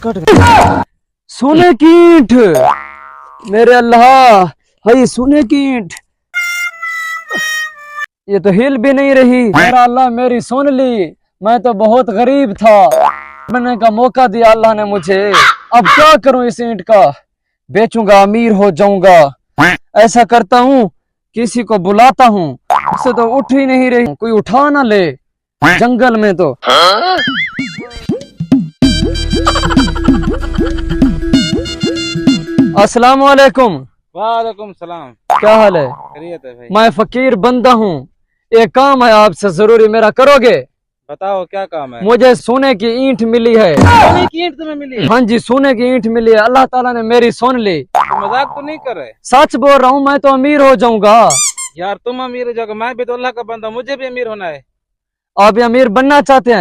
Cut गया। सोने की ईंट, मेरे अल्लाह, हाय सोने की ईंट, ये तो हिल भी नहीं रही। मेरा अल्लाह मेरी सुन ली, मैं तो बहुत गरीब था, बनने का मौका दिया अल्लाह ने मुझे। अब क्या करूं इस ईंट का, बेचूंगा अमीर हो जाऊंगा। ऐसा करता हूँ किसी को बुलाता हूँ, उससे तो उठ ही नहीं रही, कोई उठा ना ले जंगल में तो। अस्सलाम वालेकुम। वालेकुम सलाम। क्या हाल है? खैरियत है भाई। मैं फकीर बंदा हूँ, एक काम है आपसे जरूरी, मेरा करोगे? बताओ क्या काम है? मुझे सोने की ईंट मिली है। सोने की ईंट तुम्हें मिली? हाँ जी, सोने की ईंट मिली है, अल्लाह ताला ने मेरी सुन ली। तुम मजाक तो नहीं कर रहे? सच बोल रहा हूँ, मैं तो अमीर हो जाऊंगा। यार तुम अमीर हो जाओगे, मैं भी तो अल्लाह का बंदा, मुझे भी अमीर होना है। आप भी अमीर बनना चाहते हैं?